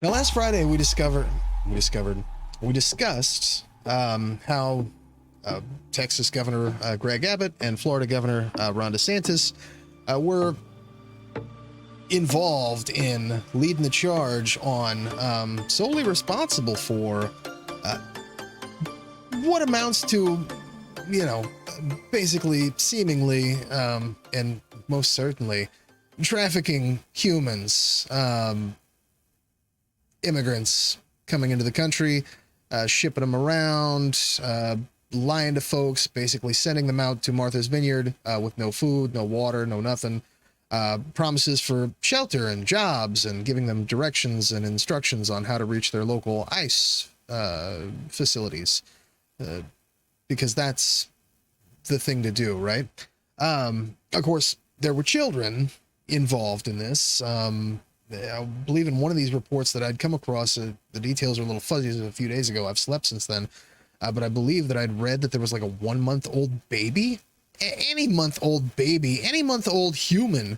Now, last Friday we discussed how Texas Governor Greg Abbott and Florida Governor Ron DeSantis were involved in leading the charge on solely responsible for what amounts to, basically, seemingly, and most certainly, trafficking humans, immigrants coming into the country, shipping them around, lying to folks, basically sending them out to Martha's Vineyard with no food, no water, no nothing. Promises for shelter and jobs, and giving them directions and instructions on how to reach their local ICE facilities, because that's the thing to do, right? Of course, there were children involved in this. I believe in one of these reports that I'd come across, the details are a little fuzzy, a few days ago. I've slept since then, but I believe that I'd read that there was like a 1-month-old baby. Any month-old baby, any month-old human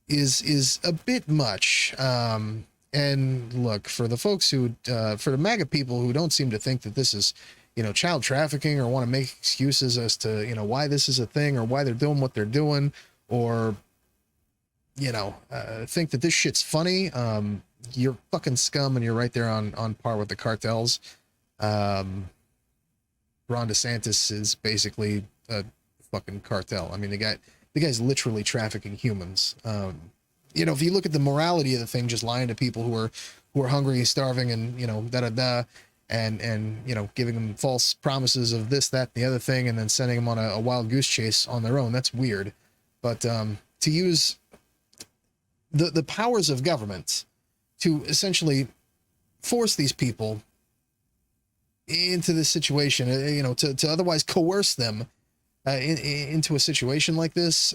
is a bit much. And look, for the folks who, for the MAGA people who don't seem to think that this is, child trafficking, or want to make excuses as to, why this is a thing, or why they're doing what they're doing, or, think that this shit's funny, you're fucking scum, and you're right there on par with the cartels. Ron DeSantis is basically a fucking cartel. I mean, the guy's literally trafficking humans. If you look at the morality of the thing, just lying to people who are hungry, starving, and and giving them false promises of this, that, and the other thing, and then sending them on a wild goose chase on their own, that's weird. But to use the powers of government to essentially force these people into this situation, to otherwise coerce them into a situation like this,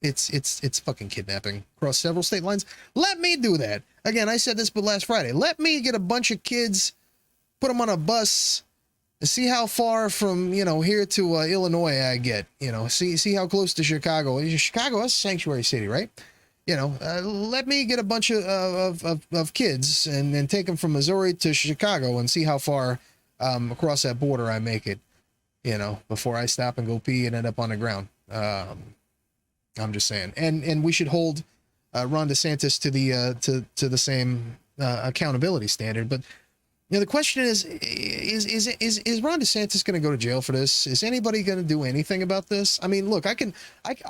it's fucking kidnapping across several state lines. Let me do that. Again, I said this but last Friday. Let me get a bunch of kids, put them on a bus, see how far from, here to Illinois I get, see how close to Chicago. Chicago, that's a sanctuary city, right? Let me get a bunch of kids and take them from Missouri to Chicago and see how far across that border I make it, before I stop and go pee and end up on the ground. I'm just saying. And we should hold Ron DeSantis to the same accountability standard. But the question is Ron DeSantis going to go to jail for this? Is anybody going to do anything about this? I mean, look, I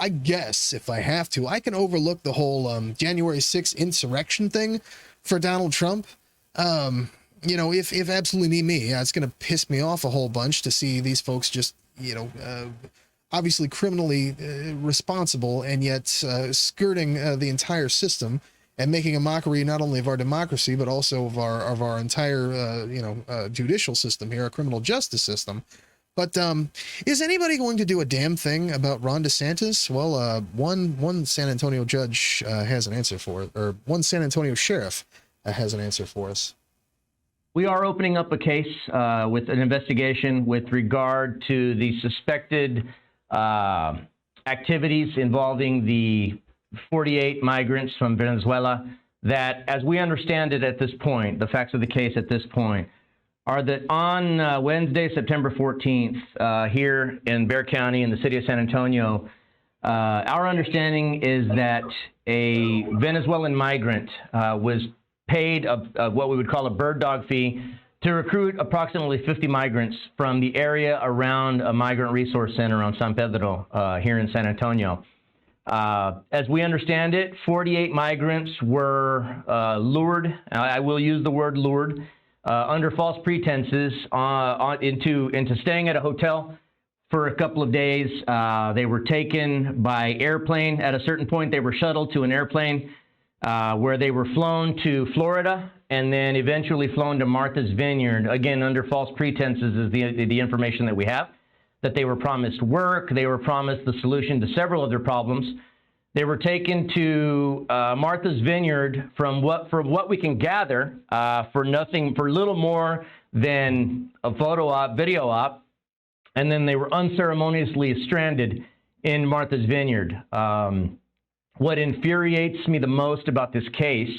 guess if I have to, I can overlook the whole January 6th insurrection thing for Donald Trump. If absolutely need me, it's going to piss me off a whole bunch to see these folks just, obviously criminally responsible, and yet skirting the entire system and making a mockery not only of our democracy, but also of our entire, judicial system here, our criminal justice system. But is anybody going to do a damn thing about Ron DeSantis? Well, one San Antonio judge has an answer for it, or one San Antonio sheriff has an answer for us. We are opening up a case with an investigation with regard to the suspected activities involving the 48 migrants from Venezuela that, as we understand it at this point, the facts of the case at this point, are that on Wednesday, September 14th, here in Bexar County in the city of San Antonio, our understanding is that a Venezuelan migrant was paid what we would call a bird dog fee to recruit approximately 50 migrants from the area around a migrant resource center on San Pedro here in San Antonio. As we understand it, 48 migrants were lured, I will use the word lured, under false pretenses into staying at a hotel for a couple of days. They were taken by airplane. At a certain point, they were shuttled to an airplane where they were flown to Florida and then eventually flown to Martha's Vineyard, again, under false pretenses is the information that we have, that they were promised work, they were promised the solution to several of their problems. They were taken to Martha's Vineyard from what we can gather for little more than a photo op, video op, and then they were unceremoniously stranded in Martha's Vineyard. What infuriates me the most about this case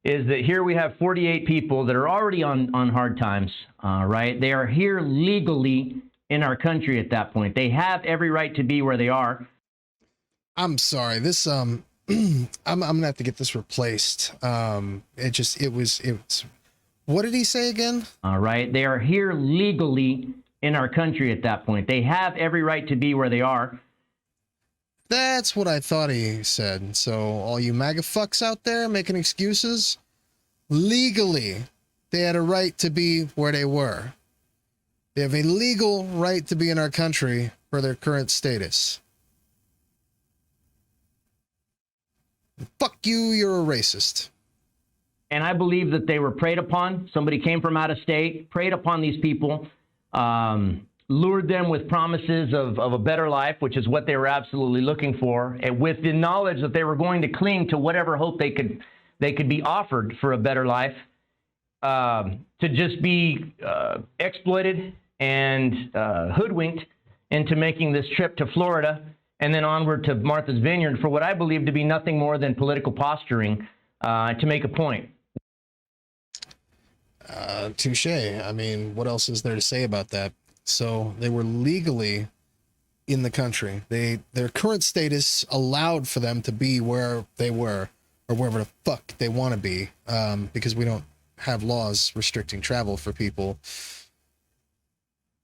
is that here we have 48 people that are already on hard times, right? They are here legally in our country at that point. They have every right to be where they are. I'm sorry. This I'm gonna have to get this replaced. It was. What did he say again? Right? They are here legally in our country at that point. They have every right to be where they are. That's what I thought he said. So all you MAGA fucks out there making excuses, legally, they had a right to be where they were. They have a legal right to be in our country for their current status. Fuck you, you're a racist. And I believe that they were preyed upon. Somebody came from out of state, preyed upon these people, lured them with promises of a better life, which is what they were absolutely looking for, and with the knowledge that they were going to cling to whatever hope they could be offered for a better life, to just be exploited and hoodwinked into making this trip to Florida and then onward to Martha's Vineyard for what I believe to be nothing more than political posturing to make a point. Touche. I mean, what else is there to say about that? So they were legally in the country. Their current status allowed for them to be where they were or wherever the fuck they want to be, because we don't have laws restricting travel for people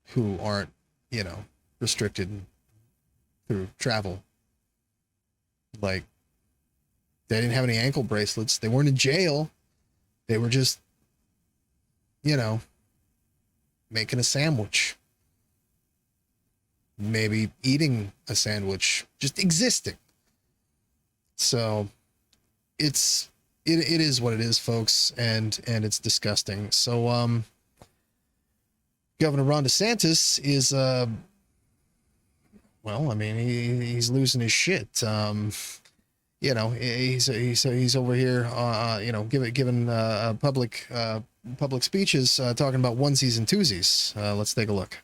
who aren't, restricted through travel. Like, they didn't have any ankle bracelets. They weren't in jail. They were just, making a sandwich. Maybe eating a sandwich. Just existing. So it is what it is, folks, and it's disgusting. So Governor Ron DeSantis is he's losing his shit. He's over here giving public speeches talking about onesies and twosies. Let's take a look.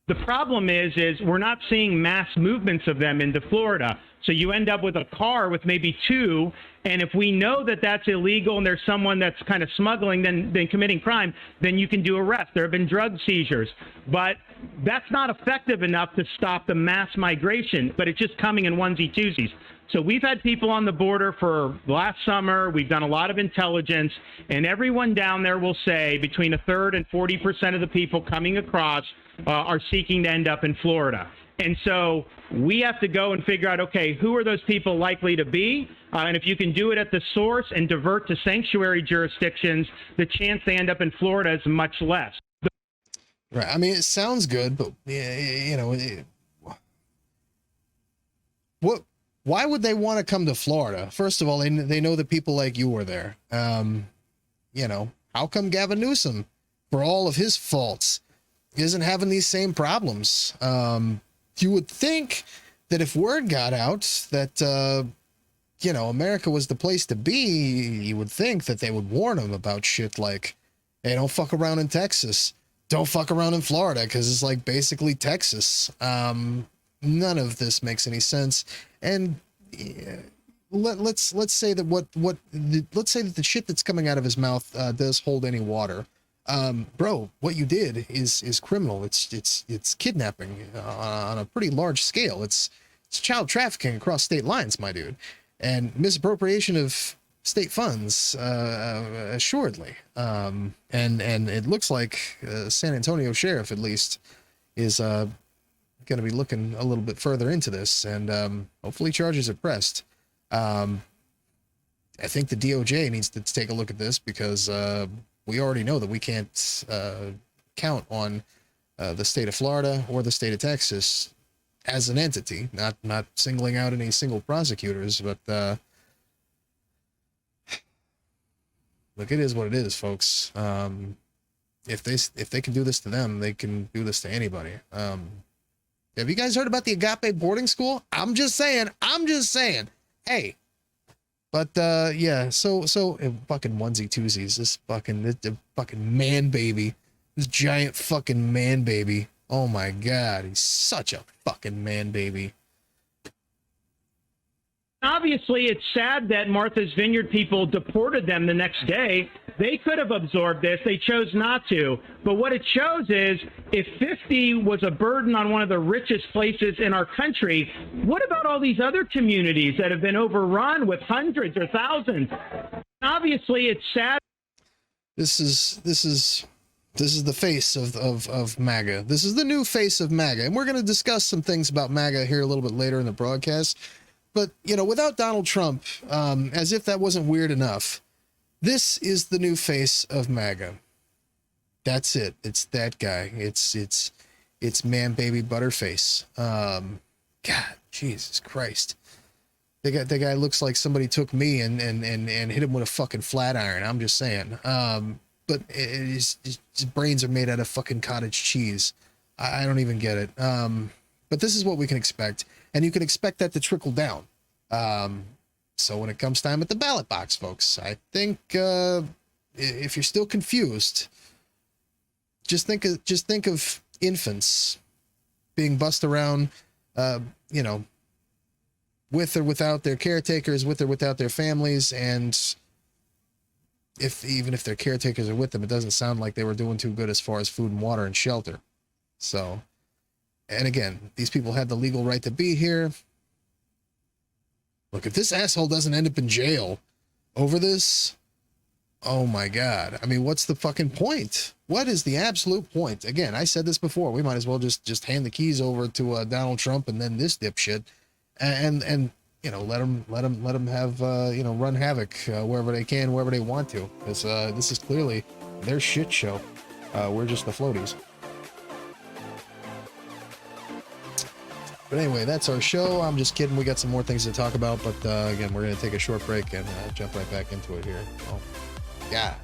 The problem is we're not seeing mass movements of them into Florida. So you end up with a car with maybe two, and if we know that that's illegal and there's someone that's kind of smuggling, then committing crime, then you can do arrest. There have been drug seizures. But that's not effective enough to stop the mass migration, but it's just coming in onesie twosies. So we've had people on the border for last summer. We've done a lot of intelligence, and everyone down there will say between a third and 40% of the people coming across are seeking to end up in Florida. And so we have to go and figure out, okay, who are those people likely to be? And if you can do it at the source and divert to sanctuary jurisdictions, the chance they end up in Florida is much less. Right. I mean, it sounds good, but why would they want to come to Florida? First of all, they know that people like you are there. How come Gavin Newsom, for all of his faults, isn't having these same problems? You would think that if word got out that, America was the place to be, you would think that they would warn them about shit like, hey, don't fuck around in Texas. Don't fuck around in Florida, because it's like basically Texas. None of this makes any sense. And let's say that let's say that the shit that's coming out of his mouth does hold any water. Bro, what you did is criminal. It's kidnapping on a pretty large scale. It's child trafficking across state lines, my dude, and misappropriation of state funds, assuredly. And it looks like San Antonio sheriff, at least, is going to be looking a little bit further into this, and hopefully charges are pressed. I think the DOJ needs to take a look at this, because we already know that we can't count on the state of Florida or the state of Texas as an entity, not singling out any single prosecutors, but look, it is what it is, folks. If they can do this to them, they can do this to anybody. Have you guys heard about the Agape boarding school? I'm just saying. Hey. But yeah, so fucking onesie twosies, this fucking man baby, this giant fucking man baby. Oh my god, he's such a fucking man baby. Obviously, it's sad that Martha's Vineyard people deported them the next day. They could have absorbed this. They chose not to. But what it shows is if 50 was a burden on one of the richest places in our country, what about all these other communities that have been overrun with hundreds or thousands? Obviously, it's sad. This is the face of MAGA. This is the new face of MAGA. And we're going to discuss some things about MAGA here a little bit later in the broadcast. But, you know, without Donald Trump, as if that wasn't weird enough, this is the new face of MAGA. That's it. It's that guy. It's man baby butterface. God, Jesus Christ. That guy looks like somebody took me and hit him with a fucking flat iron. I'm just saying. But his brains are made out of fucking cottage cheese. I don't even get it. But this is what we can expect. And you can expect that to trickle down. So when it comes time at the ballot box, folks, I think if you're still confused, just think of infants being bussed around, you know, with or without their caretakers, with or without their families, and even if their caretakers are with them, it doesn't sound like they were doing too good as far as food and water and shelter. So, and again, these people had the legal right to be here. Look, if this asshole doesn't end up in jail over this, oh my God. I mean, what's the fucking point? What is the absolute point? Again, I said this before. We might as well just hand the keys over to Donald Trump and then this dipshit, and you know, let them have you know, run havoc wherever they can, wherever they want to. Because this is clearly their shit show. We're just the floaties. But anyway, that's our show. I'm just kidding. We got some more things to talk about. But again, we're going to take a short break and jump right back into it here. Oh, yeah.